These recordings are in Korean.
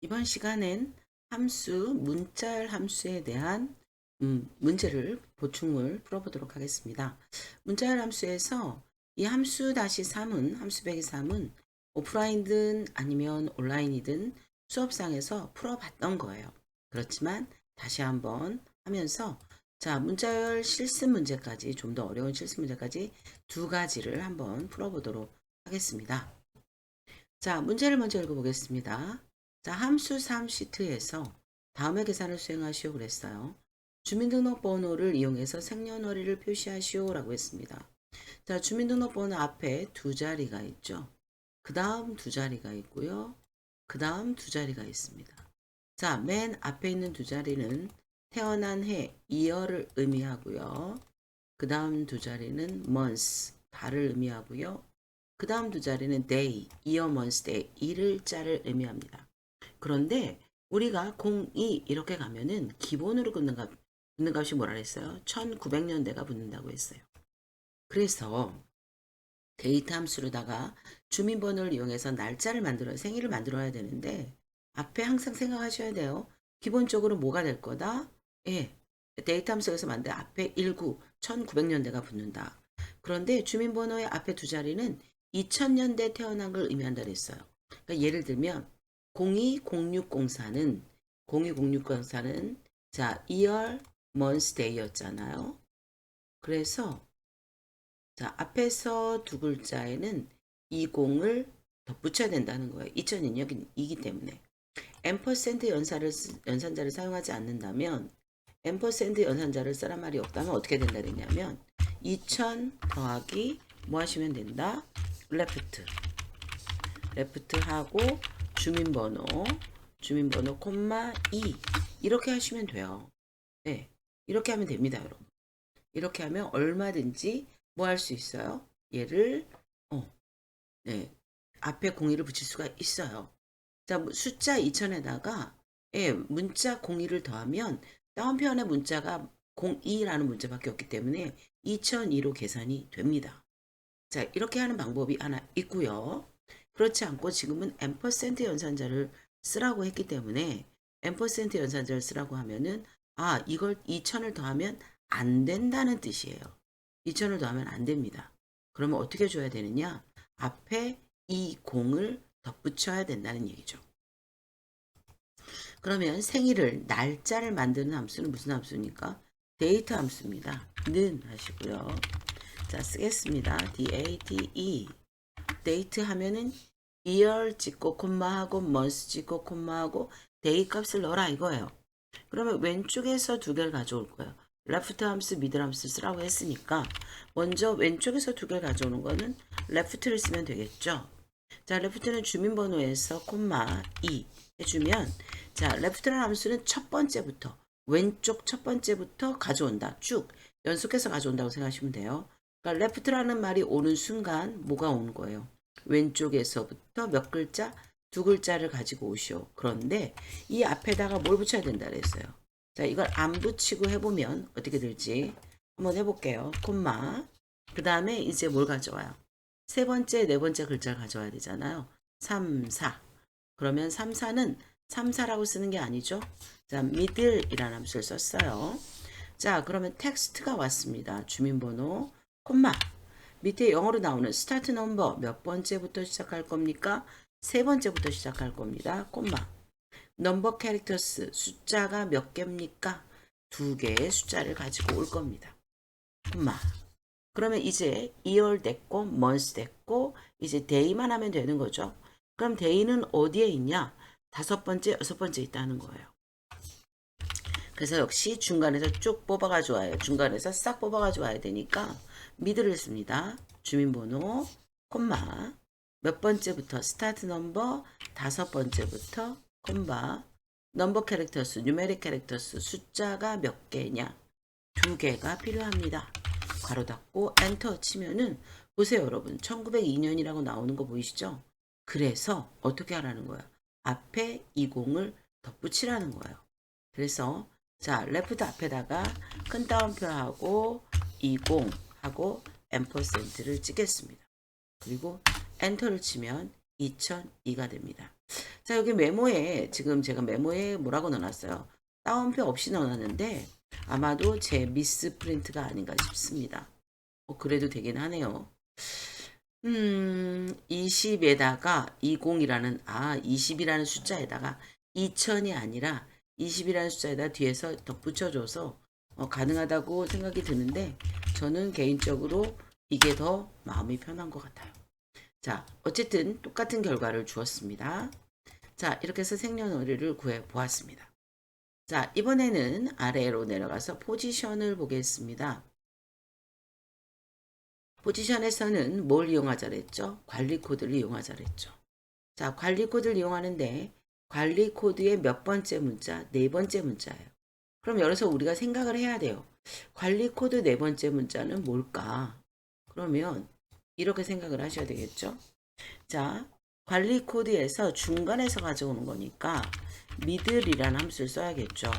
이번 시간엔 문자열 함수에 대한 문제를 보충을 풀어보도록 하겠습니다. 문자열 함수에서 이 함수 다시 3은 함수 빼기 3은 오프라인이든 아니면 온라인이든 수업상에서 풀어봤던 거예요. 그렇지만 다시 한번 하면서 문자열 실습 문제까지 좀 더 어려운 실습 문제까지 두 가지를 한번 풀어보도록 하겠습니다. 문제를 먼저 읽어보겠습니다. 함수 3시트에서 다음의 계산을 수행하시오 그랬어요. 주민등록번호를 이용해서 생년월일을 표시하시오 라고 했습니다. 주민등록번호 앞에 두 자리가 있죠. 그 다음 두 자리가 있고요. 그 다음 두 자리가 있습니다. 맨 앞에 있는 두 자리는 태어난 해, year를 의미하고요. 그 다음 두 자리는 months, 달을 의미하고요. 그 다음 두 자리는 day, year, month, day, 일일자를 의미합니다. 그런데 우리가 02 이렇게 가면은 기본으로 붙는 값이 뭐라 했어요? 1900년대가 붙는다고 했어요. 그래서 데이터 함수로다가 주민번호를 이용해서 생일을 만들어야 되는데 앞에 항상 생각하셔야 돼요. 기본적으로 뭐가 될 거다? 예, 데이터 함수에서 만든 앞에 1900년대가 붙는다. 그런데 주민번호의 앞에 두 자리는 2000년대 태어난 걸 의미한다 그랬어요. 그러니까 예를 들면 020604는 year, month, day였잖아요. 그래서 앞에서 두 글자에는 20을 덧붙여야 된다는 거예요. 2000년이기 때문에. 연산자를 사용하지 않는다면 연산자를 쓰란 말이 없다면 어떻게 된다 그랬냐면 2000 더하기 뭐 하시면 된다? 레프트 하고 주민번호 콤마 2 이렇게 하시면 돼요. 네, 이렇게 하면 됩니다, 여러분. 이렇게 하면 얼마든지 뭐 할 수 있어요? 얘를 네, 앞에 02를 붙일 수가 있어요. 숫자 2000에다가 문자 02를 더하면 다운표현의 문자가 02라는 문자밖에 없기 때문에 2002로 계산이 됩니다. 이렇게 하는 방법이 하나 있고요. 그렇지 않고 지금은 앰퍼센트 연산자를 쓰라고 했기 때문에 앰퍼센트 연산자를 쓰라고 하면은 이걸 2000을 더하면 안 된다는 뜻이에요. 2000을 더하면 안 됩니다. 그러면 어떻게 줘야 되느냐? 앞에 이 0을 덧붙여야 된다는 얘기죠. 그러면 생일을 날짜를 만드는 함수는 무슨 함수입니까? 데이트 함수입니다. 는 하시고요. 쓰겠습니다. date 데이트 하면은 year 찍고 콤마하고 month 찍고 콤마하고 day 값을 넣어라 이거예요. 그러면 왼쪽에서 두 개를 가져올 거예요. left 함수, middle 함수 쓰라고 했으니까 먼저 왼쪽에서 두 개를 가져오는 거는 left를 쓰면 되겠죠. left는 주민번호에서 콤마 2 해주면 left라는 함수는 왼쪽 첫 번째부터 가져온다. 쭉 연속해서 가져온다고 생각하시면 돼요. 그러니까 left라는 말이 오는 순간 뭐가 오는 거예요? 왼쪽에서부터 몇 글자? 두 글자를 가지고 오시오. 그런데 이 앞에다가 뭘 붙여야 된다 그랬어요. 이걸 안 붙이고 해보면 어떻게 될지 한번 해볼게요. 콤마. 그 다음에 이제 뭘 가져와요? 세 번째, 네 번째 글자를 가져와야 되잖아요. 3, 4. 그러면 3, 4는 3, 4라고 쓰는 게 아니죠. middle이라는 함수를 썼어요. 그러면 텍스트가 왔습니다. 주민번호, 콤마. 밑에 영어로 나오는 스타트 넘버 몇 번째부터 시작할 겁니까? 세 번째부터 시작할 겁니다. 콤마. 넘버 캐릭터스 숫자가 몇 개입니까? 두 개의 숫자를 가지고 올 겁니다. 콤마. 그러면 이제 year 됐고 month 됐고 이제 day만 하면 되는 거죠. 그럼 day는 어디에 있냐? 다섯 번째, 여섯 번째 있다는 거예요. 그래서 역시 중간에서 쭉 뽑아가지고 와요. 중간에서 싹 뽑아가지고 와야 되니까 미드를 씁니다. 주민번호, 콤마, 몇 번째부터 스타트 넘버, 다섯 번째부터 콤마, 넘버 캐릭터수, 뉴메릭 캐릭터수, 숫자가 몇 개냐? 두 개가 필요합니다. 괄호 닫고 엔터 치면은 보세요 여러분 1902년이라고 나오는 거 보이시죠? 그래서 어떻게 하라는 거야? 앞에 20을 덧붙이라는 거예요. 그래서 레프트 앞에다가 큰 따옴표하고 20하고 앰퍼센트를 찍겠습니다. 그리고 엔터를 치면 2002가 됩니다. 자, 여기 메모에, 지금 제가 메모에 뭐라고 넣어놨어요? 따옴표 없이 넣어놨는데, 아마도 제 미스 프린트가 아닌가 싶습니다. 그래도 되긴 하네요. 20에다가 20이라는, 20이라는 숫자에다가 2000이 아니라 20이라는 숫자에다 뒤에서 덧붙여줘서 가능하다고 생각이 드는데, 저는 개인적으로 이게 더 마음이 편한 것 같아요. 자, 어쨌든 똑같은 결과를 주었습니다. 자, 이렇게 해서 생년월일을 구해 보았습니다. 자, 이번에는 아래로 내려가서 포지션을 보겠습니다. 포지션에서는 뭘 이용하자 그랬죠? 관리 코드를 이용하자 그랬죠. 자, 관리 코드를 이용하는데 관리 코드의 몇 번째 문자? 네 번째 문자예요. 그럼 여기서 우리가 생각을 해야 돼요. 관리 코드 네 번째 문자는 뭘까? 그러면 이렇게 생각을 하셔야 되겠죠? 자, 관리 코드에서 중간에서 가져오는 거니까 미들이라는 함수를 써야겠죠.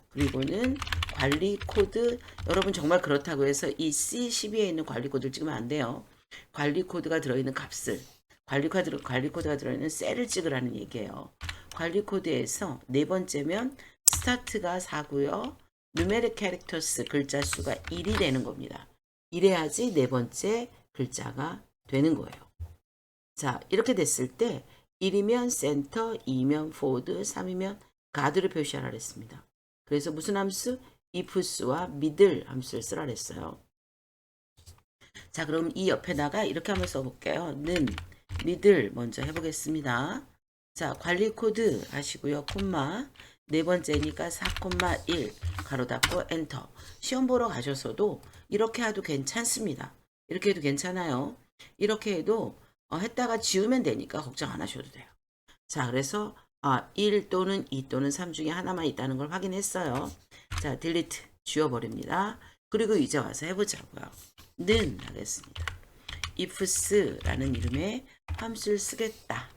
그리고는 관리 코드, 여러분 정말 그렇다고 해서 이 C12에 있는 관리 코드를 찍으면 안 돼요. 관리 코드가 들어있는 값을, 관리 코드가 들어있는 셀을 찍으라는 얘기예요. 관리 코드에서 네 번째면 스타트가 4고요. 누메릭 캐릭터스 글자 수가 1이 되는 겁니다. 이래야지 네 번째 글자가 되는 거예요. 자, 이렇게 됐을 때 1이면 센터, 2면 포드, 3이면 가드를 표시하라 그랬습니다. 그래서 무슨 함수? ifs와 middle 함수를 쓰라 그랬어요. 자, 그럼 이 옆에다가 이렇게 한번 써볼게요. 는 middle 먼저 해보겠습니다. 자, 관리 코드 하시고요. 콤마 네 번째니까 4,1 가로 닫고 엔터. 시험 보러 가셔서도 이렇게 해도 괜찮습니다. 이렇게 해도 괜찮아요. 이렇게 해도 했다가 지우면 되니까 걱정 안 하셔도 돼요. 자, 그래서 1 또는 2 또는 3 중에 하나만 있다는 걸 확인했어요. 자, 딜리트 지워버립니다. 그리고 이제 와서 해보자고요. 는 하겠습니다. ifs라는 이름의 함수를 쓰겠다.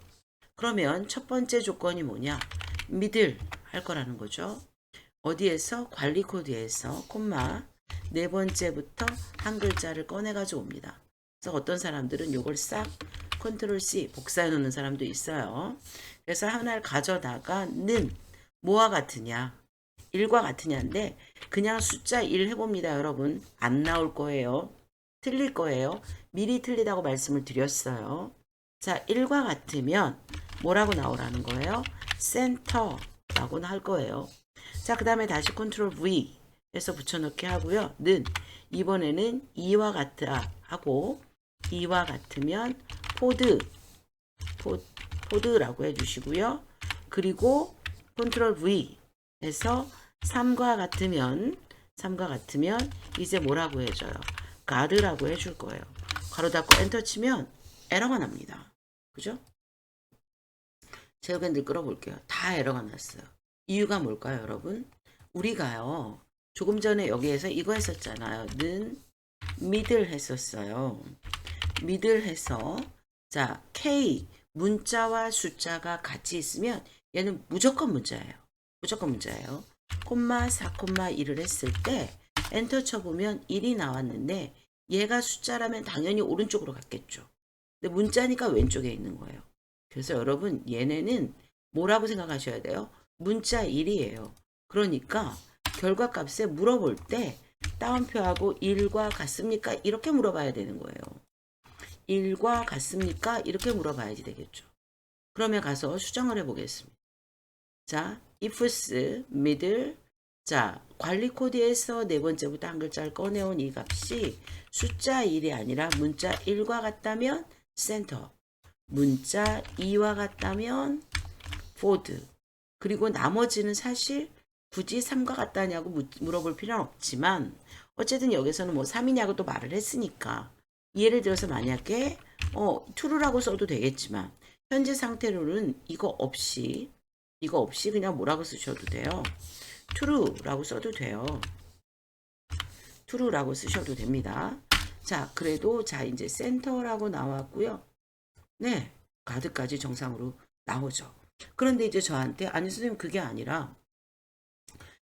그러면 첫 번째 조건이 뭐냐? middle 할 거라는 거죠. 어디에서? 관리 코드에서 콤마 네 번째부터 한 글자를 꺼내가지고 옵니다. 그래서 어떤 사람들은 이걸 싹 컨트롤 C 복사해 놓는 사람도 있어요. 그래서 하나를 가져다가 는 뭐와 같으냐? 1과 같으냐인데 그냥 숫자 1 해봅니다. 여러분. 안 나올 거예요. 틀릴 거예요. 미리 틀리다고 말씀을 드렸어요. 자, 1과 같으면 뭐라고 나오라는 거예요? 센터라고 할 거예요. 자, 그 다음에 다시 컨트롤 V 해서 붙여넣기 하고요. 는 이번에는 2와 같으라 하고 2와 같으면 포드라고 해주시고요. 그리고 컨트롤 V 해서 3과 같으면 이제 뭐라고 해줘요? 가드라고 해줄 거예요. 가로 닫고 엔터 치면 에러가 납니다. 그죠? 제가 늘 끌어볼게요. 다 에러가 났어요. 이유가 뭘까요, 여러분? 우리가요, 조금 전에 여기에서 이거 했었잖아요. 는 middle 했었어요. middle 해서, 자, K, 문자와 숫자가 같이 있으면 얘는 무조건 문자예요. 무조건 문자예요. 콤마 4,1을 했을 때 엔터 쳐보면 1이 나왔는데 얘가 숫자라면 당연히 오른쪽으로 갔겠죠. 근데 문자니까 왼쪽에 있는 거예요. 그래서 여러분 얘네는 뭐라고 생각하셔야 돼요? 문자 1이에요. 그러니까 결과값에 물어볼 때 따옴표하고 1과 같습니까? 이렇게 물어봐야 되는 거예요. 1과 같습니까? 이렇게 물어봐야지 되겠죠. 그러면 가서 수정을 해보겠습니다. 자, ifs middle. 자, 관리 코드에서 네 번째부터 한 글자를 꺼내온 이 값이 숫자 1이 아니라 문자 1과 같다면 센터, 문자 2와 같다면 포드, 그리고 나머지는 사실 굳이 3과 같다냐고 물어볼 필요는 없지만 어쨌든 여기서는 뭐 3이냐고 또 말을 했으니까 예를 들어서 만약에 true라고 써도 되겠지만 현재 상태로는 이거 없이 그냥 뭐라고 쓰셔도 돼요. true라고 써도 돼요. true라고 쓰셔도 됩니다. 자, 그래도 자 이제 센터라고 나왔고요. 네, 가드까지 정상으로 나오죠. 그런데 이제 저한테 아니 선생님 그게 아니라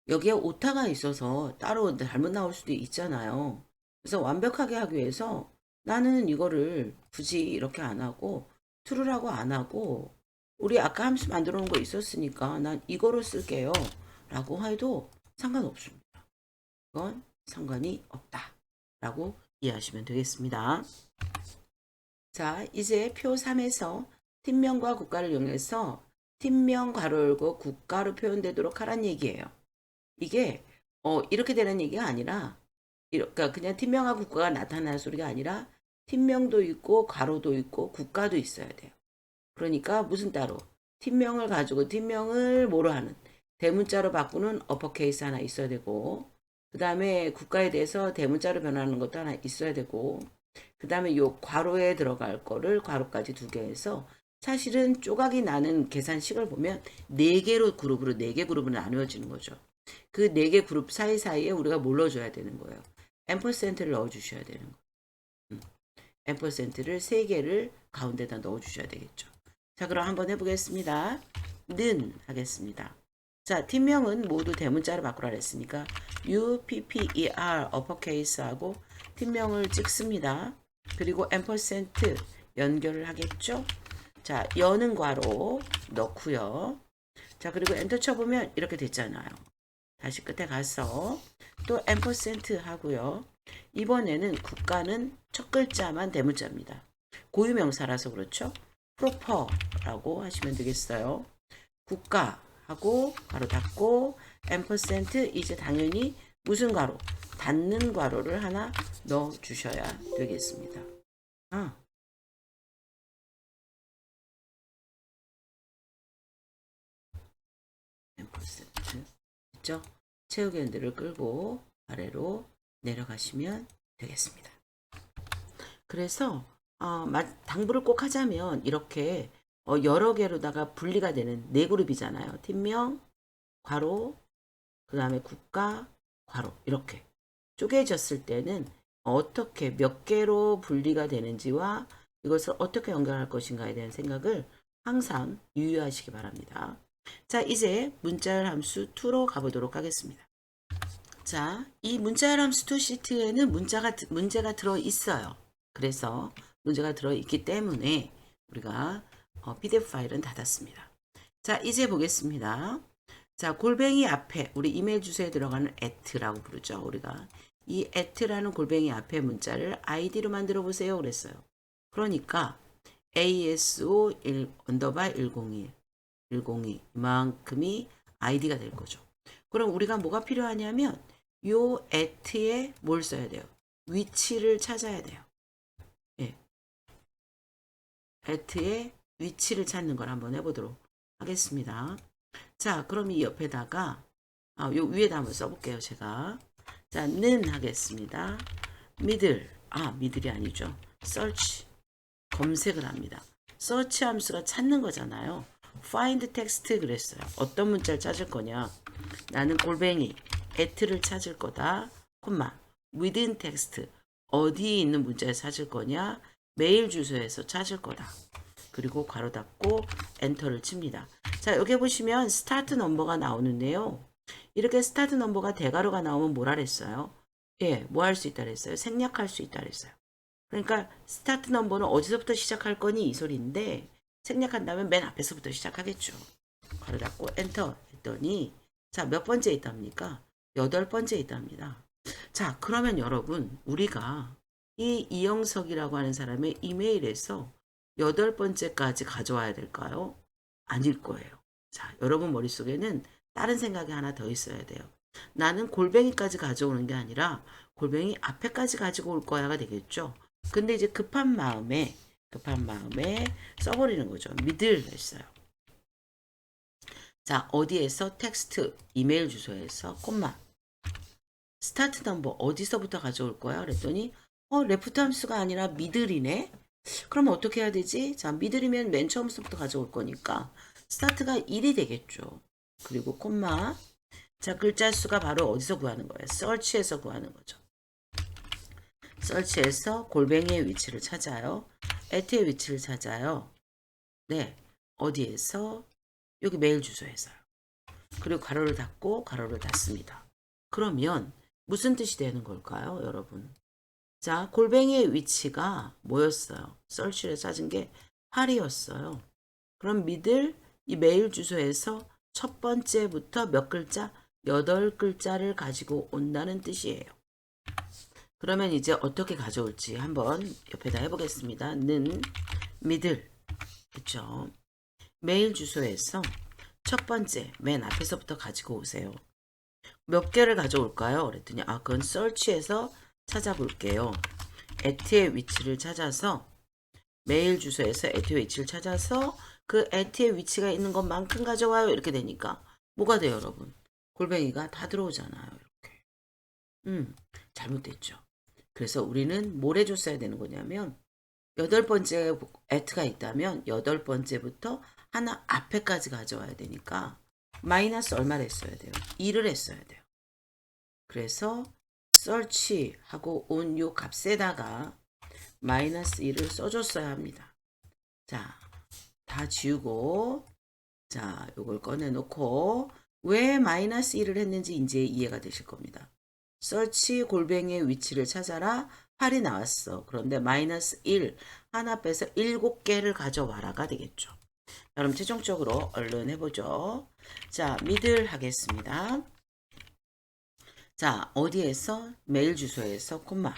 여기에 오타가 있어서 따로 잘못 나올 수도 있잖아요. 그래서 완벽하게 하기 위해서 나는 이거를 굳이 이렇게 안 하고 true라고 안 하고 우리 아까 함수 만들어 놓은 거 있었으니까 난 이거로 쓸게요 라고 해도 상관없습니다. 이건 상관이 없다 라고 이해하시면 되겠습니다. 자, 이제 표 3에서 팀명과 국가를 이용해서 팀명 괄호 열고 국가로 표현되도록 하란 얘기예요. 이게 이렇게 되는 얘기가 아니라 그러니까 그냥 팀명하고 국가가 나타나는 소리가 아니라 팀명도 있고 괄호도 있고 국가도 있어야 돼요. 그러니까 무슨 따로 팀명을 가지고 팀명을 뭐로 하는 대문자로 바꾸는 어퍼케이스 하나 있어야 되고 그 다음에 국가에 대해서 대문자로 변하는 것도 하나 있어야 되고 그 다음에 요 괄호에 들어갈 거를 괄호까지 두 개 해서 사실은 조각이 나는 계산식을 보면 네 개로 그룹으로 네 개 그룹으로 나누어지는 거죠. 그 네 개 그룹 사이사이에 우리가 뭘 넣어줘야 되는 거예요. 앰퍼센트를 넣어주셔야 되는 거예요. 앰퍼센트를 세 개를 가운데다 넣어주셔야 되겠죠. 자, 그럼 한번 해보겠습니다. 는 하겠습니다. 자, 팀명은 모두 대문자로 바꾸라 했으니까 UPPER 어퍼케이스하고 팀명을 찍습니다. 그리고 앰퍼센트 연결을 하겠죠. 자, 여는 괄호 넣고요. 자, 그리고 엔터 쳐보면 이렇게 됐잖아요. 다시 끝에 가서 또 앰퍼센트 하고요. 이번에는 국가는 첫 글자만 대문자입니다. 고유명사라서 그렇죠. 프로퍼라고 하시면 되겠어요. 국가 하고 괄호 닫고 앰퍼센트 이제 당연히 무슨 괄호? 닫는 괄호를 하나 넣어 주셔야 되겠습니다. 앰퍼센트 있죠? 채우기 핸들을 끌고 아래로 내려가시면 되겠습니다. 그래서 당부를 꼭 하자면 이렇게 여러 개로다가 분리가 되는 네 그룹이잖아요. 팀명, 괄호, 그 다음에 국가, 괄호 이렇게 쪼개졌을 때는 어떻게 몇 개로 분리가 되는지와 이것을 어떻게 연결할 것인가에 대한 생각을 항상 유의하시기 바랍니다. 자, 이제 문자열 함수 2로 가보도록 하겠습니다. 자, 이 문자열 함수 2 시트에는 문제가 들어있어요. 그래서 문제가 들어있기 때문에 우리가 PDF 파일은 닫았습니다. 자, 이제 보겠습니다. 자, 골뱅이 앞에 우리 이메일 주소에 들어가는 at라고 부르죠. 우리가 이 at라는 골뱅이 앞에 문자를 id로 만들어 보세요. 그랬어요. 그러니까 ASO 1_101 이만큼이 id가 될 거죠. 그럼 우리가 뭐가 필요하냐면 요 at에 뭘 써야 돼요? 위치를 찾아야 돼요. 예. at의 위치를 찾는 걸 한번 해보도록 하겠습니다. 자, 그럼 이 옆에다가 요 위에다 한번 써볼게요. 제가 자, 는 하겠습니다. 미들이 아니죠. search 검색을 합니다. search 함수가 찾는 거잖아요. find text 그랬어요. 어떤 문자를 찾을 거냐? 나는 골뱅이 at를 찾을 거다. 콤마 within text 어디에 있는 문자를 찾을 거냐? 메일 주소에서 찾을 거다. 그리고 괄호 닫고 엔터를 칩니다. 자, 여기 보시면 스타트 넘버가 나오는데요. 이렇게 스타트 넘버가 대괄호가 나오면 뭐라 그랬어요? 예, 뭐 할 수 있다 그랬어요? 생략할 수 있다 그랬어요. 그러니까 스타트 넘버는 어디서부터 시작할 거니 이 소리인데 생략한다면 맨 앞에서부터 시작하겠죠. 괄호 닫고 엔터 했더니 자, 몇 번째 있답니까? 8번째 있답니다. 자, 그러면 여러분 우리가 이 이영석이라고 하는 사람의 이메일에서 8번째까지 가져와야 될까요? 아닐 거예요. 자, 여러분 머릿속에는 다른 생각이 하나 더 있어야 돼요. 나는 골뱅이까지 가져오는 게 아니라 골뱅이 앞에까지 가지고 올 거야가 되겠죠. 근데 이제 급한 마음에 써버리는 거죠. 미들 했어요. 자, 어디에서 텍스트 이메일 주소에서 콤마 스타트 넘버 어디서부터 가져올 거야? 그랬더니 레프트 함수가 아니라 미들이네. 그러면 어떻게 해야 되지? 자, 미들이면 맨 처음부터 가져올 거니까 스타트가 1이 되겠죠. 그리고 콤마 자, 글자 수가 바로 어디서 구하는 거예요? search에서 구하는 거죠. search에서 골뱅이의 위치를 찾아요. at의 위치를 찾아요. 네, 어디에서? 여기 메일 주소에서요. 그리고 괄호를 닫고 괄호를 닫습니다. 그러면 무슨 뜻이 되는 걸까요, 여러분? 자, 골뱅이의 위치가 뭐였어요? search를 찾은 게 8이었어요. 그럼 미들 이 메일 주소에서 첫 번째부터 몇 글자? 8글자를 가지고 온다는 뜻이에요. 그러면 이제 어떻게 가져올지 한번 옆에다 해보겠습니다. 는 미들, 그쵸? 메일 주소에서 첫 번째 맨 앞에서부터 가지고 오세요. 몇 개를 가져올까요? 그랬더니 그건 search에서 찾아볼게요. at의 위치를 찾아서 메일 주소에서 at의 위치를 찾아서 그 at의 위치가 있는 것만큼 가져와요. 이렇게 되니까 뭐가 돼요, 여러분? 골뱅이가 다 들어오잖아요. 이렇게. 잘못됐죠. 그래서 우리는 뭘 해줬어야 되는 거냐면 8번째 at가 있다면 8번째부터 하나 앞에까지 가져와야 되니까 마이너스 얼마를 했어야 돼요? 2를 했어야 돼요. 그래서 search 하고 온 요 값에다가 마이너스 2를 써줬어야 합니다. 자, 다 지우고 자, 요걸 꺼내놓고 왜 마이너스 1을 했는지 이제 이해가 되실 겁니다. search 골뱅이의 위치를 찾아라. 8이 나왔어. 그런데 마이너스 1 하나 빼서 7개를 가져와라가 되겠죠. 그럼 최종적으로 얼른 해보죠. 자, 미들 하겠습니다. 자, 어디에서? 메일 주소에서 콤마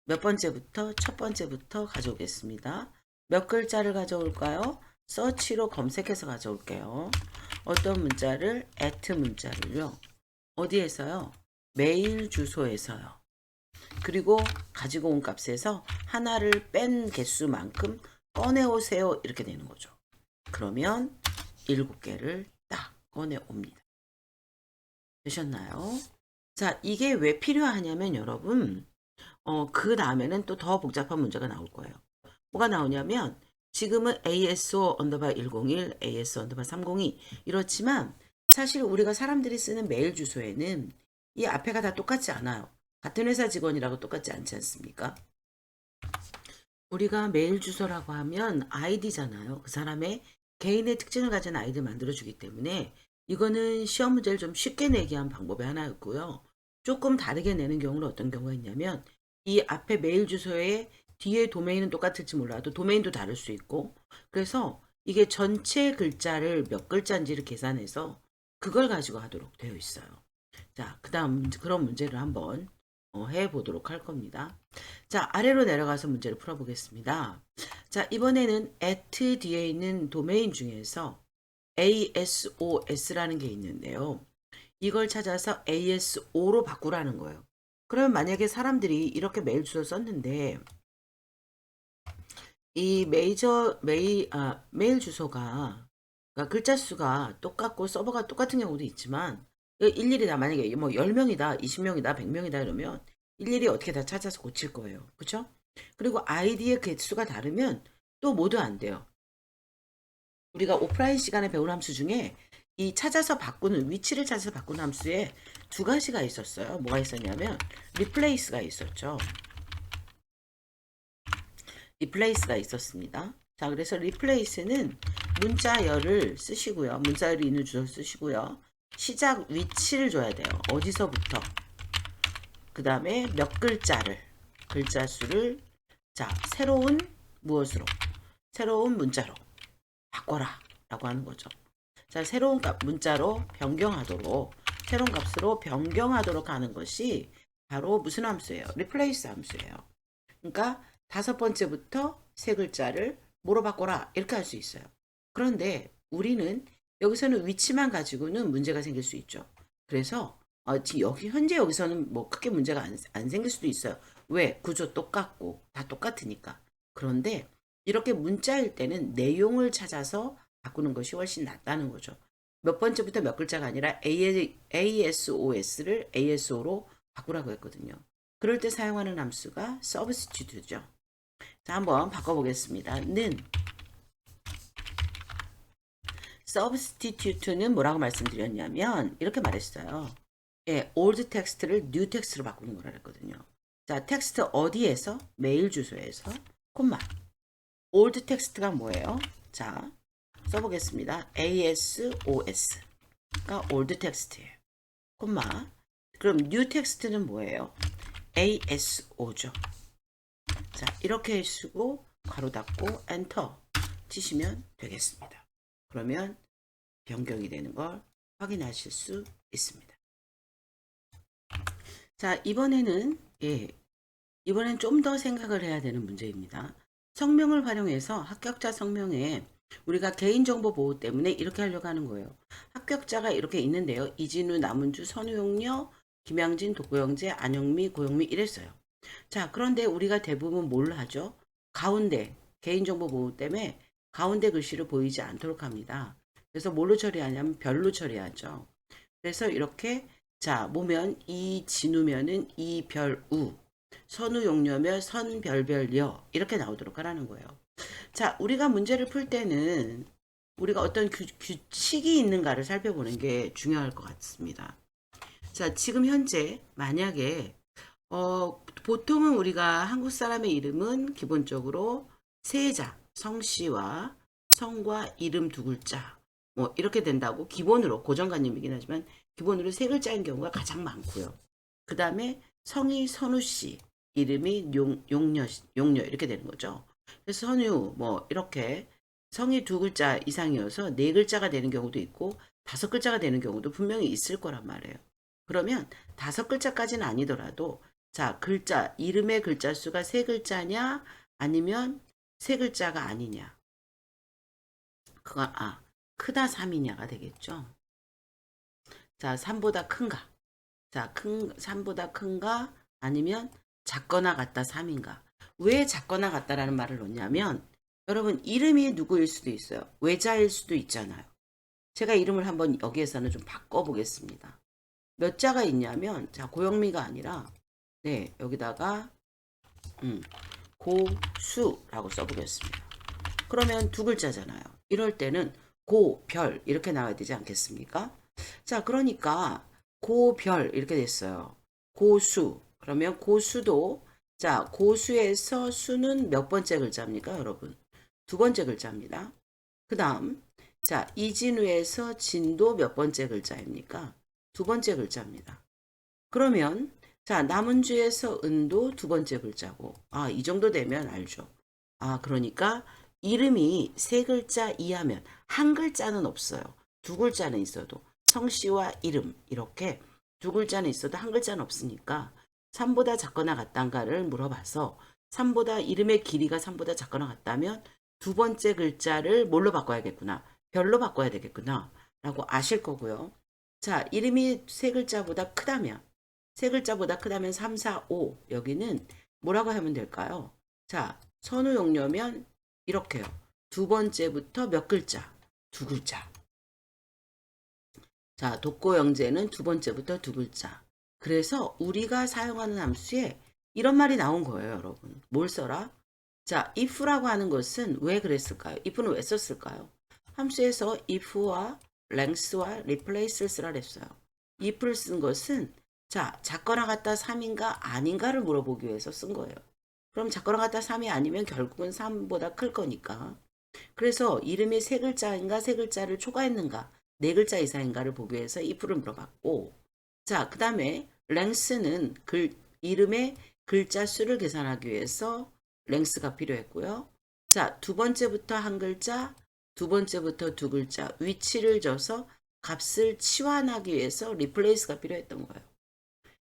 몇 번째부터? 첫 번째부터 가져오겠습니다. 몇 글자를 가져올까요? 서치로 검색해서 가져올게요. 어떤 문자를? at 문자를요. 어디에서요? 메일 주소에서요. 그리고 가지고 온 값에서 하나를 뺀 개수만큼 꺼내오세요. 이렇게 되는 거죠. 그러면 7개를 딱 꺼내옵니다. 되셨나요? 자, 이게 왜 필요하냐면 여러분, 그 다음에는 또 더 복잡한 문제가 나올 거예요. 뭐가 나오냐면 지금은 ASO 언더바 101, ASO 언더바 302 이렇지만 사실 우리가 사람들이 쓰는 메일 주소에는 이 앞에가 다 똑같지 않아요. 같은 회사 직원이라고 똑같지 않지 않습니까? 우리가 메일 주소라고 하면 아이디잖아요. 그 사람의 개인의 특징을 가진 아이디를 만들어주기 때문에 이거는 시험 문제를 좀 쉽게 내기 위한 방법의 하나였고요. 조금 다르게 내는 경우는 어떤 경우가 있냐면 이 앞에 메일 주소에 뒤에 도메인은 똑같을지 몰라도 도메인도 다를 수 있고 그래서 이게 전체 글자를 몇 글자인지를 계산해서 그걸 가지고 하도록 되어 있어요. 자, 그 다음 그런 문제를 한번 해보도록 할 겁니다. 자, 아래로 내려가서 문제를 풀어보겠습니다. 자, 이번에는 at 뒤에 있는 도메인 중에서 ASOS라는 게 있는데요. 이걸 찾아서 ASO로 바꾸라는 거예요. 그러면 만약에 사람들이 이렇게 메일 주소 썼는데 이 메일 주소가 그러니까 글자 수가 똑같고 서버가 똑같은 경우도 있지만 일일이 다 만약에 뭐 10명이다, 20명이다, 100명이다 이러면 일일이 어떻게 다 찾아서 고칠 거예요. 그렇죠? 그리고 아이디의 개수가 다르면 또 모두 안 돼요. 우리가 오프라인 시간에 배운 함수 중에 이 찾아서 바꾸는 위치를 찾아서 바꾸는 함수에 두 가지가 있었어요. 뭐가 있었냐면 replace가 있었죠. replace가 있었습니다. 자, 그래서 replace는 문자열을 쓰시고요. 문자열이 있는 주소를 쓰시고요. 시작 위치를 줘야 돼요. 어디서부터. 그 다음에 몇 글자를 글자 수를 자 새로운 무엇으로 새로운 문자로 바꿔라 라고 하는 거죠. 자, 새로운 문자로 변경하도록 새로운 값으로 변경하도록 하는 것이 바로 무슨 함수예요? replace 함수예요. 그러니까 5번째부터 세 글자를 뭐로 바꿔라 이렇게 할 수 있어요. 그런데 우리는 여기서는 위치만 가지고는 문제가 생길 수 있죠. 그래서 여기 현재 여기서는 뭐 크게 문제가 안 생길 수도 있어요. 왜? 구조 똑같고 다 똑같으니까. 그런데 이렇게 문자일 때는 내용을 찾아서 바꾸는 것이 훨씬 낫다는 거죠. 몇 번째부터 몇 글자가 아니라 ASOS를 ASO로 바꾸라고 했거든요. 그럴 때 사용하는 함수가 substitute죠. 자, 한번 바꿔보겠습니다. 는 substitute는 뭐라고 말씀드렸냐면 이렇게 말했어요. 예, old text를 new text로 바꾸는 거라 그랬거든요. 자, 텍스트 어디에서? 메일 주소에서 콤마 old text가 뭐예요? 자, 써보겠습니다. ASOS가 old text예요. 콤마 그럼 new text는 뭐예요? ASO죠. 자, 이렇게 쓰고 가로 닫고 엔터 치시면 되겠습니다. 그러면 변경이 되는 걸 확인하실 수 있습니다. 자, 이번에는 이번엔 좀 더 생각을 해야 되는 문제입니다. 성명을 활용해서 합격자 성명에 우리가 개인정보 보호 때문에 이렇게 하려고 하는 거예요. 합격자가 이렇게 있는데요. 이진우, 남은주, 선우용녀, 김양진, 독고영재, 안영미, 고영미 이랬어요. 자, 그런데 우리가 대부분 뭘 하죠? 가운데, 개인정보 보호 때문에 가운데 글씨를 보이지 않도록 합니다. 그래서 뭘로 처리하냐면 별로 처리하죠. 그래서 이렇게 자, 보면 이진우면은 이별우, 선우용녀면 선별별여 이렇게 나오도록 하라는 거예요. 자, 우리가 문제를 풀 때는 우리가 어떤 규칙이 있는가를 살펴보는 게 중요할 것 같습니다. 자, 지금 현재 만약에 보통은 우리가 한국 사람의 이름은 기본적으로 세자, 성씨와 성과 이름 두 글자 뭐 이렇게 된다고 기본으로 고정관념이긴 하지만 기본으로 세 글자인 경우가 가장 많고요. 그 다음에 성이 선우씨, 이름이 용녀 이렇게 되는 거죠. 그래서 선유 뭐 이렇게 성이 두 글자 이상이어서 네 글자가 되는 경우도 있고 다섯 글자가 되는 경우도 분명히 있을 거란 말이에요. 그러면 다섯 글자까지는 아니더라도 자, 글자, 이름의 글자 수가 세 글자냐 아니면 세 글자가 아니냐. 크다 3이냐가 되겠죠. 자, 3보다 큰가? 자, 3보다 큰가? 아니면 작거나 같다 3인가? 왜 작거나 같다라는 말을 넣냐면 여러분 이름이 누구일 수도 있어요. 외자일 수도 있잖아요. 제가 이름을 한번 여기에서는 좀 바꿔보겠습니다. 몇 자가 있냐면 자, 고영미가 아니라 네, 여기다가 고수라고 써보겠습니다. 그러면 두 글자잖아요. 이럴 때는 고, 별 이렇게 나와야 되지 않겠습니까? 자, 그러니까 고별 이렇게 됐어요. 고수. 그러면 고수도 자, 고수에서 수는 몇 번째 글자입니까, 여러분? 두 번째 글자입니다. 그 다음 자, 이진우에서 진도 몇 번째 글자입니까? 두 번째 글자입니다. 그러면 자, 남은주에서 은도 두 번째 글자고 이 정도 되면 알죠. 그러니까 이름이 세 글자 이하면 한 글자는 없어요. 두 글자는 있어도 성씨와 이름 이렇게 두 글자는 있어도 한 글자는 없으니까 3보다 작거나 같단가를 물어봐서 3보다 이름의 길이가 3보다 작거나 같다면 두 번째 글자를 뭘로 바꿔야겠구나. 별로 바꿔야 되겠구나 라고 아실 거고요. 자, 이름이 세 글자보다 크다면 세 글자보다 크다면 3, 4, 5 여기는 뭐라고 하면 될까요? 자, 선우용녀면 이렇게요. 두 번째부터 몇 글자? 두 글자. 자, 독고영재는 두 번째부터 두 글자. 그래서 우리가 사용하는 함수에 이런 말이 나온 거예요, 여러분. 뭘 써라? 자, if라고 하는 것은 왜 그랬을까요? if는 왜 썼을까요? 함수에서 if와 length와 replace를 쓰라 그랬어요. if를 쓴 것은 자, 작거나 같다 3인가 아닌가를 물어보기 위해서 쓴 거예요. 그럼 작거나 같다 3이 아니면 결국은 3보다 클 거니까. 그래서 이름이 세 글자인가 세 글자를 초과했는가 네 글자 이상인가를 보기 위해서 if를 물어봤고 자, 그 다음에 length는 이름의 글자 수를 계산하기 위해서 length가 필요했고요. 자, 두 번째부터 한 글자, 두 번째부터 두 글자 위치를 줘서 값을 치환하기 위해서 replace가 필요했던 거예요.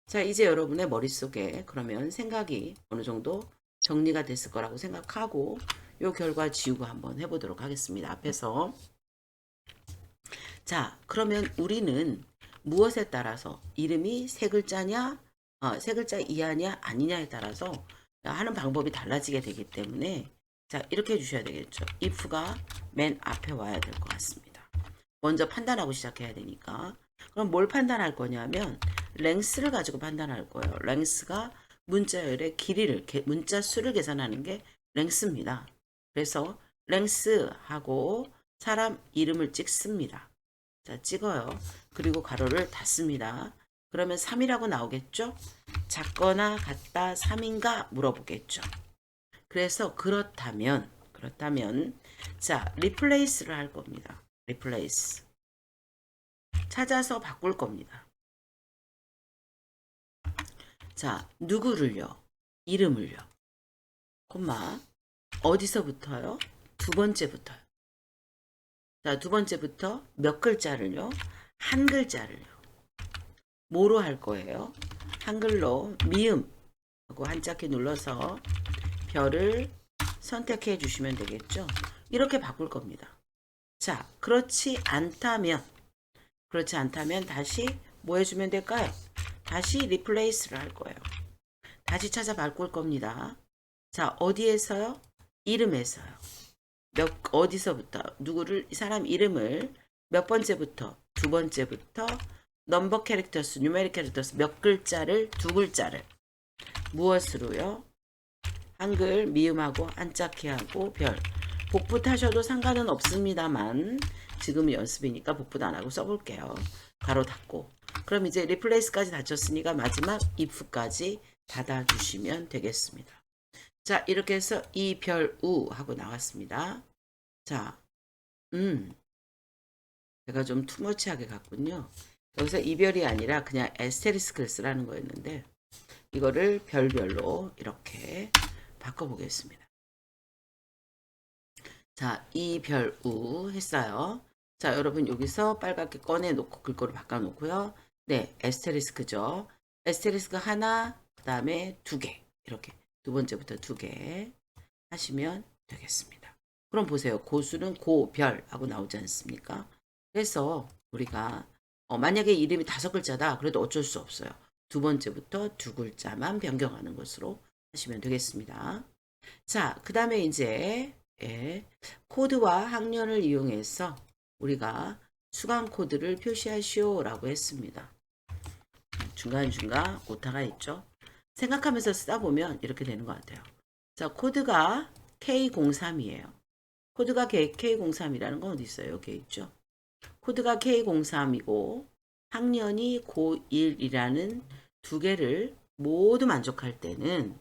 자, 이제 여러분의 머릿속에 그러면 생각이 어느 정도 정리가 됐을 거라고 생각하고 요 결과 지우고 한번 해보도록 하겠습니다. 앞에서. 자, 그러면 우리는 무엇에 따라서 이름이 세 글자냐, 세 글자 이하냐 아니냐에 따라서 하는 방법이 달라지게 되기 때문에 자, 이렇게 해주셔야 되겠죠. if가 맨 앞에 와야 될 것 같습니다. 먼저 판단하고 시작해야 되니까. 그럼 뭘 판단할 거냐면 length를 가지고 판단할 거예요. length가 문자열의 길이를 문자 수를 계산하는 게 length입니다. 그래서 length하고 사람 이름을 찍습니다. 자, 찍어요. 그리고 가로를 닫습니다. 그러면 3이라고 나오겠죠? 작거나 같다 3인가 물어보겠죠. 그래서 그렇다면 자, replace를 할 겁니다. replace 찾아서 바꿀 겁니다. 자, 누구를요? 이름을요. 콤마 어디서부터요? 두 번째부터요. 자, 두 번째부터 몇 글자를요? 한 글자를요. 뭐로 할 거예요? 한글로 미음 하고 한자키 눌러서 별을 선택해 주시면 되겠죠. 이렇게 바꿀 겁니다. 자, 그렇지 않다면 다시 뭐 해주면 될까요? 다시 리플레이스를 할 거예요. 다시 찾아 바꿀 겁니다. 자, 어디에서요? 이름에서요. 어디서부터 누구를, 이 사람 이름을 몇 번째부터, 두 번째부터 넘버 캐릭터스, 뉴메릭 캐릭터스 몇 글자를, 두 글자를 무엇으로요? 한글 미음하고 한자키하고 별 복붙 하셔도 상관은 없습니다만 지금 연습이니까 복붙 안 하고 써볼게요. 가로 닫고. 그럼 이제 리플레이스까지 닫혔으니까 마지막 if까지 닫아주시면 되겠습니다. 자, 이렇게 해서 이 별 우 하고 나왔습니다. 자, 제가 좀 투머치하게 갔군요. 여기서 이별이 아니라 그냥 에스테리스크를 쓰라는 거였는데 이거를 별별로 이렇게 바꿔보겠습니다. 자, 이 별 우 했어요. 자, 여러분 여기서 빨갛게 꺼내놓고 글꼴을 바꿔놓고요. 네, 에스테리스크죠. 에스테리스크 하나, 그 다음에 두 개. 이렇게 두 번째부터 두 개 하시면 되겠습니다. 그럼 보세요. 고수는 고별 하고 나오지 않습니까? 그래서 우리가 만약에 이름이 5글자다. 그래도 어쩔 수 없어요. 두 번째부터 두 글자만 변경하는 것으로 하시면 되겠습니다. 자, 그 다음에 이제 코드와 학년을 이용해서 우리가 수강 코드를 표시하시오 라고 했습니다. 중간중간 오타가 있죠. 생각하면서 쓰다 보면 이렇게 되는 것 같아요. 자, 코드가 K03이에요. 코드가 K03이라는 건 어디 있어요? 여기 있죠. 코드가 K03이고 학년이 고1이라는 두 개를 모두 만족할 때는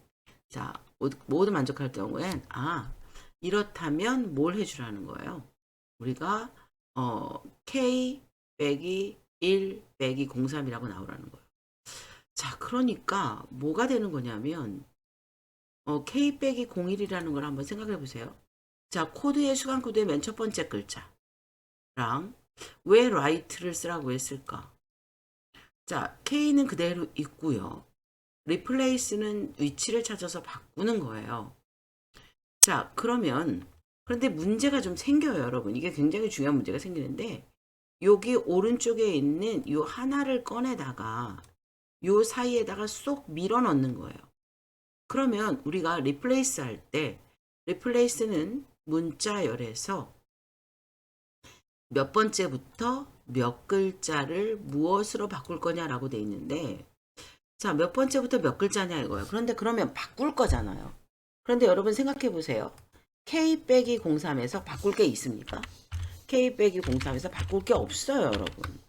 자, 모두 만족할 경우엔 이렇다면 뭘 해주라는 거예요? 우리가 K 빼기 1 빼기 03이라고 나오라는 거예요. 자, 그러니까 뭐가 되는 거냐면 K 빼기 01이라는 걸 한번 생각해 보세요. 자, 코드의 수강 코드의 맨 첫 번째 글자랑 왜 write를 쓰라고 했을까? 자, K는 그대로 있고요. replace는 위치를 찾아서 바꾸는 거예요. 자, 그런데 문제가 좀 생겨요, 여러분. 이게 굉장히 중요한 문제가 생기는데 여기 오른쪽에 있는 요 하나를 꺼내다가 요 사이에다가 쏙 밀어 넣는 거예요. 그러면 우리가 replace 할 때 replace는 문자열에서 몇 번째부터 몇 글자를 무엇으로 바꿀 거냐라고 돼 있는데 자, 몇 번째부터 몇 글자냐 이거예요. 그런데 그러면 바꿀 거잖아요. 그런데 여러분 생각해 보세요. K 빼기 03에서 바꿀 게 있습니까? K 빼기 03에서 바꿀 게 없어요, 여러분.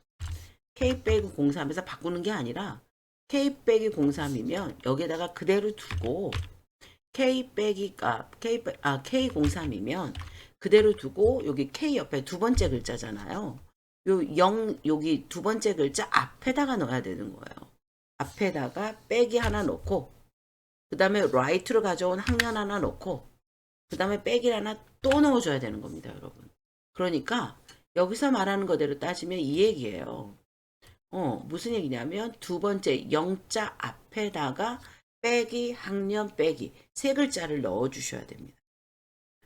K 빼기 03에서 바꾸는 게 아니라 K 빼기 03이면 여기에다가 그대로 두고 K 빼기가 K03이면 그대로 두고 여기 K 옆에 두 번째 글자잖아요. 요 0 여기 두 번째 글자 앞에다가 넣어야 되는 거예요. 앞에다가 빼기 하나 넣고 그 다음에 write로 가져온 학년 하나 넣고 그 다음에 빼기 하나 또 넣어줘야 되는 겁니다, 여러분. 그러니까 여기서 말하는 거대로 따지면 이 얘기예요. 무슨 얘기냐면 두 번째 영자 앞에다가 빼기 학년 빼기 세 글자를 넣어주셔야 됩니다.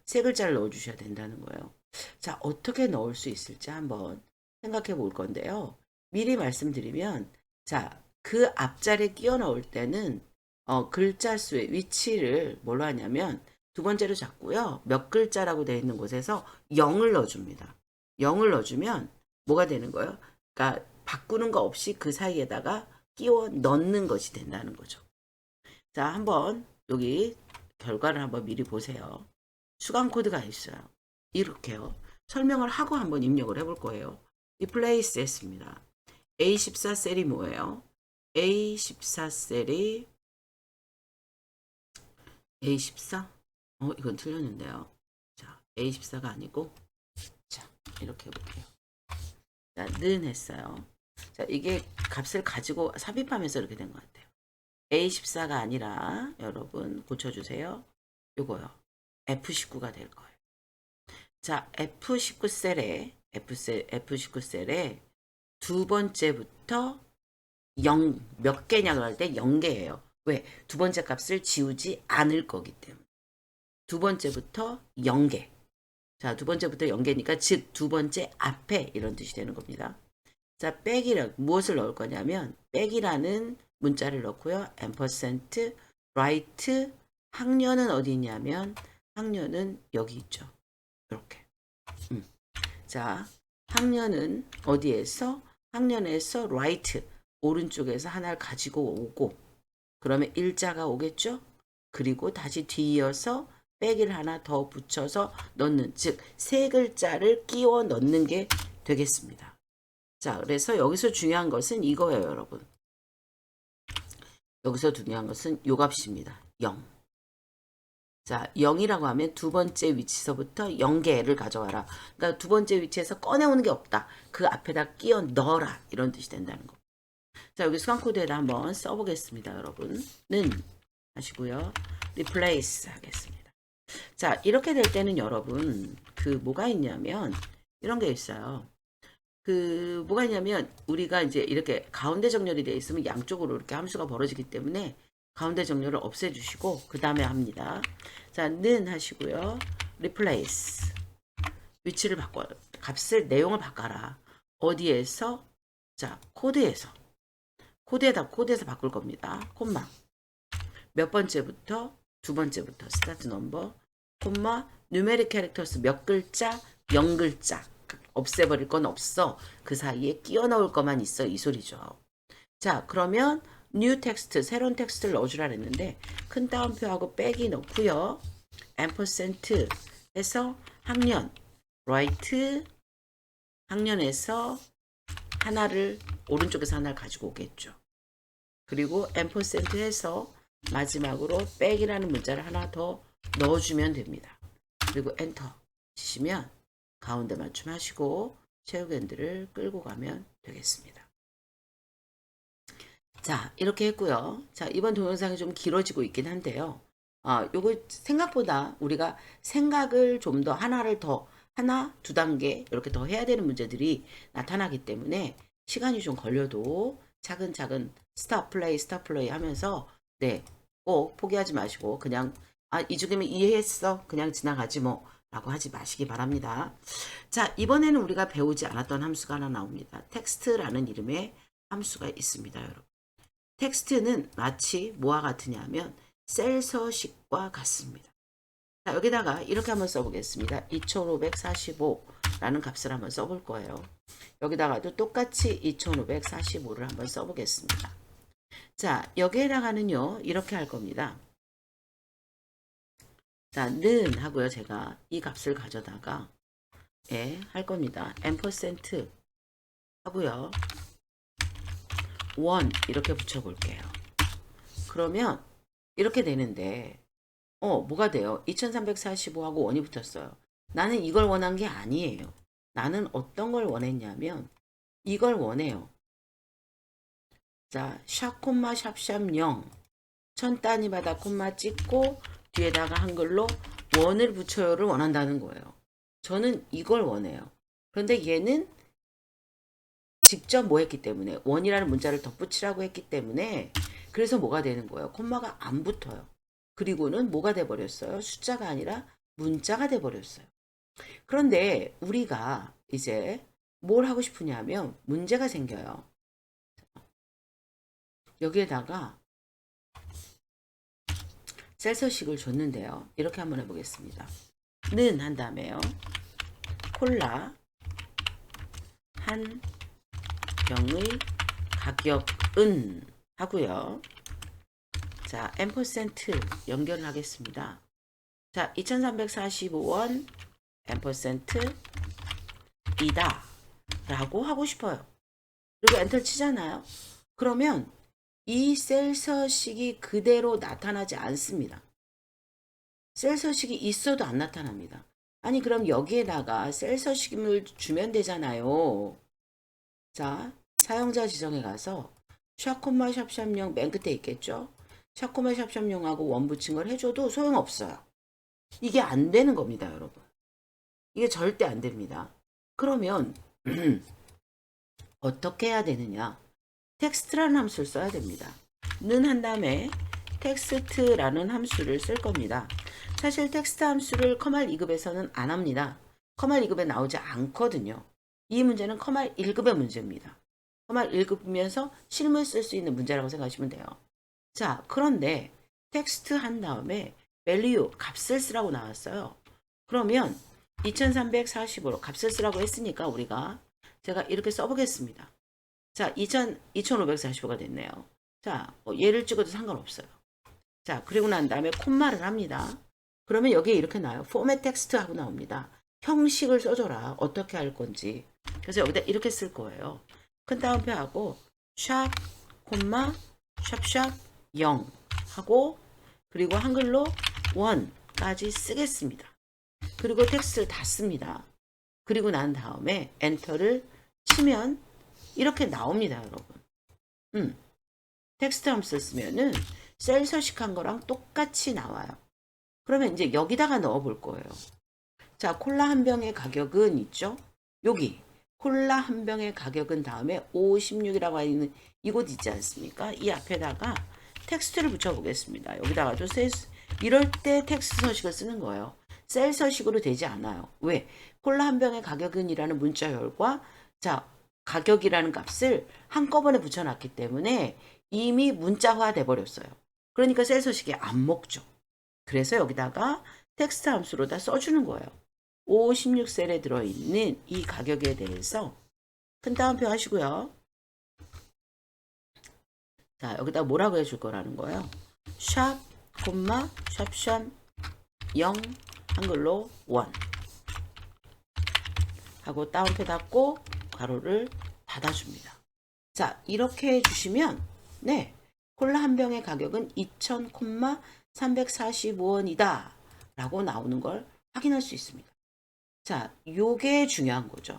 세 글자를 넣어주셔야 된다는 거예요. 자, 어떻게 넣을 수 있을지 한번 생각해 볼 건데요. 미리 말씀드리면 자, 그 앞자리에 끼워 넣을 때는 글자 수의 위치를 뭘로 하냐면 두 번째로 잡고요. 몇 글자라고 되어 있는 곳에서 0을 넣어줍니다. 0을 넣어주면 뭐가 되는 거예요? 그러니까 바꾸는 거 없이 그 사이에다가 끼워 넣는 것이 된다는 거죠. 자, 한번 여기 결과를 한번 미리 보세요. 수강 코드가 있어요. 이렇게요. 설명을 하고 한번 입력을 해볼 거예요. replace 했습니다. A14 셀이 뭐예요? A14 셀이 A14? 이건 틀렸는데요. 자, A14가 아니고 자, 이렇게 해볼게요. 자, 는 했어요. 자, 이게 값을 가지고 삽입하면서 이렇게 된 것 같아요. A14가 아니라 여러분 고쳐주세요. 요거요. F19가 될 거예요. 자, F19셀에 두 번째부터 0, 몇 개냐고 할 때 0개예요. 왜? 두 번째 값을 지우지 않을 거기 때문에. 두 번째부터 0개. 자, 두 번째부터 0개니까 즉 두 번째 앞에 이런 뜻이 되는 겁니다. 자, 백이라 무엇을 넣을 거냐면 백이라는 문자를 넣고요. ampersand right 학년은 어디 있냐면 학년은 여기 있죠. 이렇게. 자, 학년은 어디에서? 학년에서 right 오른쪽에서 하나를 가지고 오고 그러면 일자가 오겠죠? 그리고 다시 뒤이어서 백을 하나 더 붙여서 넣는 즉 세 글자를 끼워 넣는 게 되겠습니다. 자, 그래서 여기서 중요한 것은 이거예요, 여러분. 여기서 중요한 것은 요 값입니다. 0. 자, 0이라고 하면 두 번째 위치서부터 0개를 가져와라. 그러니까 두 번째 위치에서 꺼내오는 게 없다. 그 앞에다 끼워 넣어라. 이런 뜻이 된다는 거. 자, 여기 수강 코드에다 한번 써보겠습니다, 여러분. 는 하시고요. replace 하겠습니다. 자, 이렇게 될 때는 여러분, 뭐가 있냐면, 이런 게 있어요. 뭐가 있냐면, 우리가 이제 이렇게 가운데 정렬이 되어 있으면 양쪽으로 이렇게 함수가 벌어지기 때문에 가운데 정렬을 없애주시고, 그 다음에 합니다. 자, 는 하시고요. replace. 위치를 바꿔, 값을, 내용을 바꿔라. 어디에서? 자, 코드에서 바꿀 겁니다. 콤마. 몇 번째부터? 두 번째부터. 스타트 넘버. 콤마. 누메릭 캐릭터스 몇 글자? 0글자. 없애버릴 건 없어. 그 사이에 끼워 넣을 것만 있어. 이 소리죠. 자, 그러면 new 텍스트, 새로운 텍스트를 넣어주라 했는데 큰 따옴표하고 빼기 넣고요. ampersand 해서 학년, right 학년에서 하나를 오른쪽에서 하나를 가지고 오겠죠. 그리고 ampersand 해서 마지막으로 백이라는 문자를 하나 더 넣어주면 됩니다. 그리고 엔터 치시면 가운데 맞춤하시고 채우기 핸들을 끌고 가면 되겠습니다. 자, 이렇게 했고요. 자, 이번 동영상이 좀 길어지고 있긴 한데요. 요거 생각보다 우리가 생각을 좀 더 하나, 두 단계 이렇게 더 해야 되는 문제들이 나타나기 때문에 시간이 좀 걸려도 차근차근 스탑 플레이 하면서 네, 꼭 포기하지 마시고 그냥 이 중이면 이해했어. 그냥 지나가지 뭐 라고 하지 마시기 바랍니다. 자, 이번에는 우리가 배우지 않았던 함수가 하나 나옵니다. 텍스트라는 이름의 함수가 있습니다, 여러분. 텍스트는 마치 뭐와 같으냐면 셀 서식과 같습니다. 자, 여기다가 이렇게 한번 써보겠습니다. 2545라는 값을 한번 써볼 거예요. 여기다가도 똑같이 2545를 한번 써보겠습니다. 자, 여기에다가는요, 이렇게 할 겁니다. 자, 는 하고요, 제가 이 값을 가져다가 할 겁니다. ampersand 하고요. 1 이렇게 붙여볼게요. 그러면 이렇게 되는데 뭐가 돼요? 2345하고 1이 붙었어요. 나는 이걸 원한 게 아니에요. 나는 어떤 걸 원했냐면 이걸 원해요. 자, 샵 콤마 샵샵 0 천 단위마다 콤마 찍고 뒤에다가 한글로 원을 붙여요를 원한다는 거예요. 저는 이걸 원해요. 그런데 얘는 직접 뭐 했기 때문에 원이라는 문자를 덧붙이라고 했기 때문에 그래서 뭐가 되는 거예요? 콤마가 안 붙어요. 그리고는 뭐가 돼버렸어요? 숫자가 아니라 문자가 돼버렸어요. 그런데 우리가 이제 뭘 하고 싶으냐면 문제가 생겨요. 여기에다가 셀 서식을 줬는데요. 이렇게 한번 해보겠습니다. 는 한 다음에요. 콜라 한 병의 가격은 하고요. 자, ampersand 연결을 하겠습니다. 자, 2345원 ampersand 이다 라고 하고 싶어요. 그리고 엔터 치잖아요. 그러면 이 셀 서식이 그대로 나타나지 않습니다. 셀 서식이 있어도 안 나타납니다. 아니, 그럼 여기에다가 셀 서식을 주면 되잖아요. 자, 사용자 지정에 가서 샵콤마 샵샵0 맨 끝에 있겠죠. 샵콤마 샵샵0하고 원 붙인 걸 해줘도 소용없어요. 이게 안 되는 겁니다, 여러분. 이게 절대 안 됩니다. 그러면 어떻게 해야 되느냐? 텍스트라는 함수를 써야 됩니다. 는 한 다음에 텍스트라는 함수를 쓸 겁니다. 사실 텍스트 함수를 커말 2급에서는 안 합니다. 커말 2급에 나오지 않거든요. 이 문제는 커말 1급의 문제입니다. 커말 1급이면서 실무에 쓸 수 있는 문제라고 생각하시면 돼요. 자, 그런데 텍스트 한 다음에 value 값을 쓰라고 나왔어요. 그러면 2340으로 값을 쓰라고 했으니까 우리가 제가 이렇게 써보겠습니다. 자, 2545가 됐네요. 자, 얘를 찍어도 상관없어요. 자, 그리고 난 다음에 콤마를 합니다. 그러면 여기에 이렇게 나와요. 포맷 텍스트 하고 나옵니다. 형식을 써줘라. 어떻게 할 건지. 그래서 여기다 이렇게 쓸 거예요. 큰 따옴표 하고 샵, 콤마, 샵샵 0 하고 그리고 한글로 1까지 쓰겠습니다. 그리고 텍스트를 다 씁니다. 그리고 난 다음에 엔터를 치면 이렇게 나옵니다, 여러분. 텍스트 함수 쓰면은 셀 서식한 거랑 똑같이 나와요. 그러면 이제 여기다가 넣어 볼 거예요. 자, 콜라 한 병의 가격은 있죠? 여기 콜라 한 병의 가격은 다음에 56이라고 하는 이곳 있지 않습니까? 이 앞에다가 텍스트를 붙여 보겠습니다. 여기다가도 이럴 때 텍스트 서식을 쓰는 거예요. 셀 서식으로 되지 않아요. 왜? 콜라 한 병의 가격은 이라는 문자열과 자, 가격이라는 값을 한꺼번에 붙여놨기 때문에 이미 문자화 돼 버렸어요. 그러니까 셀 서식에 안 먹죠. 그래서 여기다가 텍스트 함수로 다 써주는 거예요. 56셀에 들어있는 이 가격에 대해서 큰 따옴표 하시고요. 자, 여기다 뭐라고 해줄 거라는 거예요. 샵, 콤마, 샵샵 0 한글로 1 하고 따옴표 닫고 가로를 닫아줍니다. 자, 이렇게 해주시면 네, 콜라 한 병의 가격은 2,345원이다 라고 나오는 걸 확인할 수 있습니다. 자, 요게 중요한 거죠.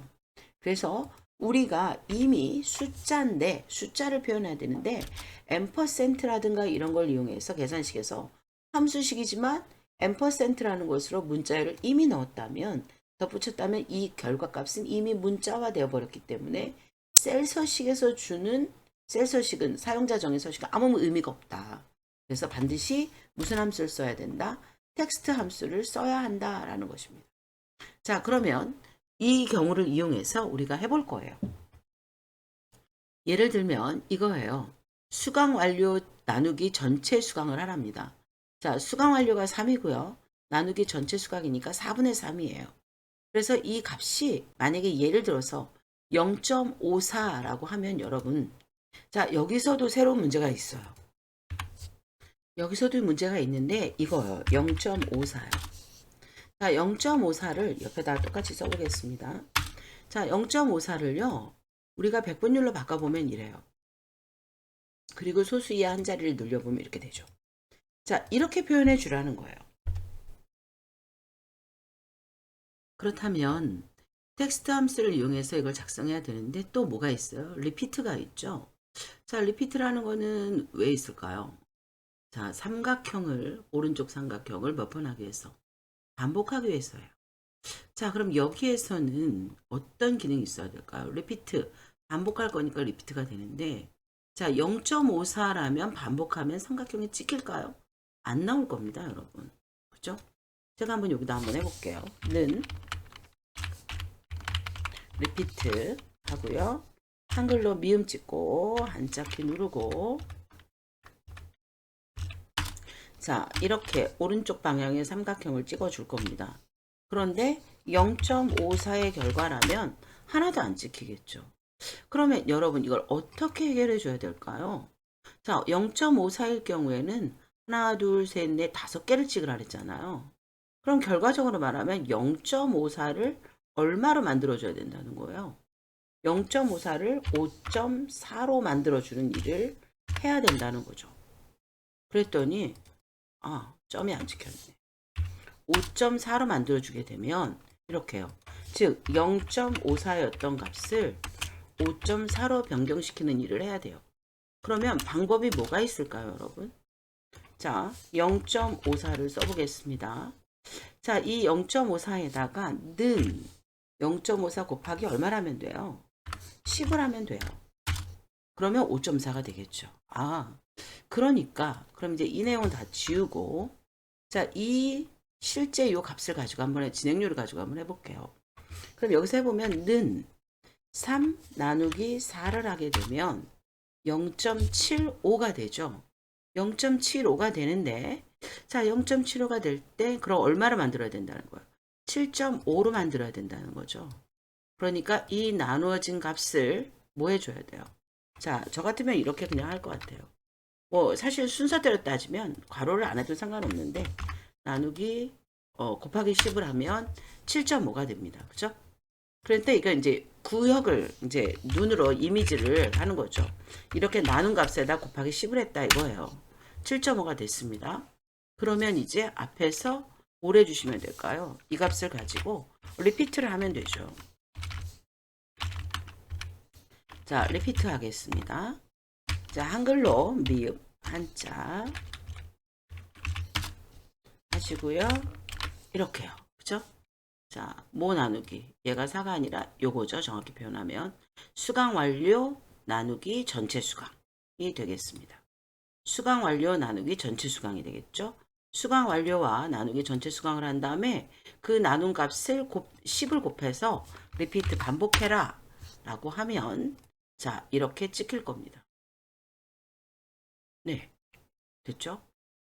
그래서 우리가 이미 숫자인데 숫자를 표현해야 되는데 앰퍼센트라든가 이런 걸 이용해서 계산식에서 함수식이지만 앰퍼센트라는 것으로 문자열을 이미 넣었다면 덧붙였다면 이 결과값은 이미 문자화 되어 버렸기 때문에 셀 서식에서 주는 셀 서식은 사용자 정의 서식은 아무 의미가 없다. 그래서 반드시 무슨 함수를 써야 된다? 텍스트 함수를 써야 한다라는 것입니다. 자, 그러면 이 경우를 이용해서 우리가 해볼 거예요. 예를 들면 이거예요. 수강 완료 나누기 전체 수강을 하랍니다. 자, 수강 완료가 3이고요. 나누기 전체 수강이니까 4분의 3이에요. 그래서 이 값이 만약에 예를 들어서 0.54라고 하면 여러분, 자, 여기서도 새로운 문제가 있어요. 여기서도 문제가 있는데 이거요. 0.54요. 자, 0.54를 옆에다 똑같이 써보겠습니다. 자, 0.54를요. 우리가 백분율로 바꿔보면 이래요. 그리고 소수 이하 한 자리를 늘려보면 이렇게 되죠. 자, 이렇게 표현해 주라는 거예요. 그렇다면 텍스트 함수를 이용해서 이걸 작성해야 되는데 또 뭐가 있어요? 리피트가 있죠. 자, 리피트라는 거는 왜 있을까요? 자, 삼각형을 오른쪽 삼각형을 몇 번 하기 위해서 반복하기 위해서예요. 자, 그럼 여기에서는 어떤 기능이 있어야 될까요? 리피트 반복할 거니까 리피트가 되는데 자, 0.54라면 반복하면 삼각형이 찍힐까요? 안 나올 겁니다, 여러분. 그죠? 제가 한번 여기다 한번 해볼게요. 는 리피트 하고요. 한글로 미음 찍고 한자키 누르고 자, 이렇게 오른쪽 방향의 삼각형을 찍어 줄 겁니다. 그런데 0.54의 결과라면 하나도 안 찍히겠죠. 그러면 여러분 이걸 어떻게 해결해 줘야 될까요? 자, 0.54일 경우에는 하나, 둘, 셋, 넷, 5개를 찍으라 그랬잖아요. 그럼 결과적으로 말하면 0.54를 얼마로 만들어줘야 된다는 거예요. 0.54를 5.4로 만들어주는 일을 해야 된다는 거죠. 그랬더니 점이 안 찍혔네. 5.4로 만들어주게 되면 이렇게요. 즉 0.54였던 값을 5.4로 변경시키는 일을 해야 돼요. 그러면 방법이 뭐가 있을까요, 여러분? 자, 0.54를 써보겠습니다. 자, 이 0.54에다가 는 0.54 곱하기 얼마를 하면 돼요? 10을 하면 돼요. 그러면 5.4가 되겠죠. 아, 그러니까 그럼 이제 이 내용은 다 지우고 자, 이 실제 요 값을 가지고 한번 진행률을 가지고 한번 해볼게요. 그럼 여기서 해보면 는 3 나누기 4를 하게 되면 0.75가 되죠. 0.75가 되는데 자 0.75가 될 때 그럼 얼마를 만들어야 된다는 거예요? 7.5로 만들어야 된다는 거죠. 그러니까 이 나누어진 값을 뭐 해줘야 돼요? 자, 저 같으면 이렇게 그냥 할 것 같아요. 뭐 사실 순서대로 따지면 괄호를 안 해도 상관없는데 나누기 곱하기 10을 하면 7.5가 됩니다. 그죠? 그런데 이거 이제 구역을 이제 눈으로 이미지를 하는 거죠. 이렇게 나눈 값에다 곱하기 10을 했다 이거예요. 7.5가 됐습니다. 그러면 이제 앞에서 뭘 해주시면 될까요? 이 값을 가지고 리피트를 하면 되죠. 자, 리피트 하겠습니다. 자, 한글로 미흡 한자 하시고요. 이렇게요. 그죠? 자, 뭐 나누기. 얘가 4가 아니라 요거죠. 정확히 표현하면. 수강 완료 나누기 전체 수강이 되겠습니다. 수강 완료 나누기 전체 수강이 되겠죠. 수강 완료와 나누기 전체 수강을 한 다음에 그 나눈 값을 10을 곱해서 리피트 반복해라 라고 하면 자, 이렇게 찍힐 겁니다. 네. 됐죠?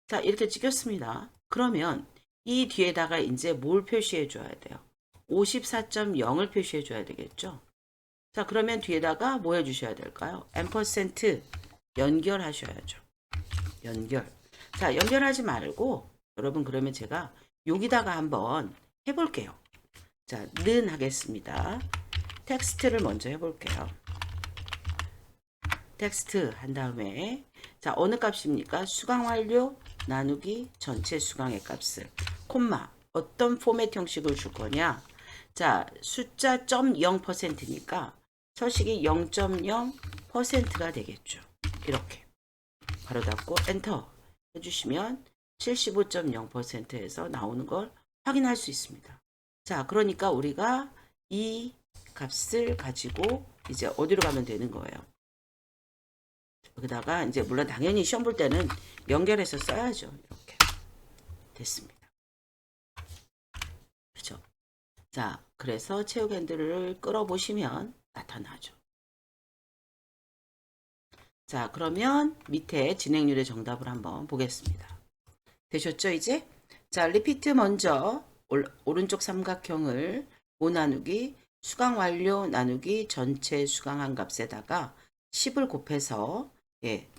자, 이렇게 찍혔습니다. 그러면 이 뒤에다가 이제 뭘 표시해 줘야 돼요? 54.0을 표시해 줘야 되겠죠? 자, 그러면 뒤에다가 뭐 해 주셔야 될까요? 앰퍼센트 연결하셔야죠. 연결. 자, 연결하지 말고 여러분 그러면 제가 여기다가 한번 해볼게요. 자, 는 하겠습니다. 텍스트를 먼저 해볼게요. 텍스트 한 다음에 자, 어느 값입니까? 수강 완료 나누기 전체 수강의 값을 콤마 어떤 포맷 형식을 줄 거냐? 자, 숫자 0.0%니까 서식이 0.0%가 되겠죠. 이렇게 바로 닫고 엔터 해주시면 75.0%에서 나오는 걸 확인할 수 있습니다. 자, 그러니까 우리가 이 값을 가지고 이제 어디로 가면 되는 거예요? 여기다가 이제 물론 당연히 시험 볼 때는 연결해서 써야죠. 이렇게 됐습니다. 그렇죠? 자, 그래서 체육 핸들을 끌어보시면 나타나죠. 자, 그러면 밑에 진행률의 정답을 한번 보겠습니다. 되셨죠, 이제? 자, 리피트 먼저 오른쪽 삼각형을 5 나누기 수강 완료 나누기 전체 수강한 값에다가 10을 곱해서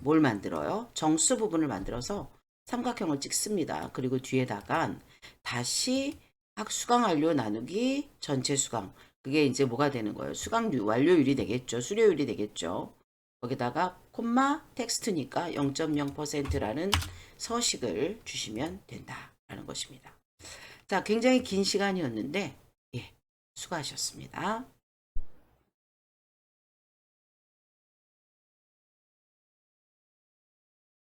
뭘 만들어요? 정수 부분을 만들어서 삼각형을 찍습니다. 그리고 뒤에다가 다시 수강 완료 나누기 전체 수강. 그게 이제 뭐가 되는 거예요? 수강 완료율이 되겠죠. 수료율이 되겠죠. 거기다가 콤마 텍스트니까 0.0%라는 서식을 주시면 된다라는 것입니다. 자, 굉장히 긴 시간이었는데 수고하셨습니다.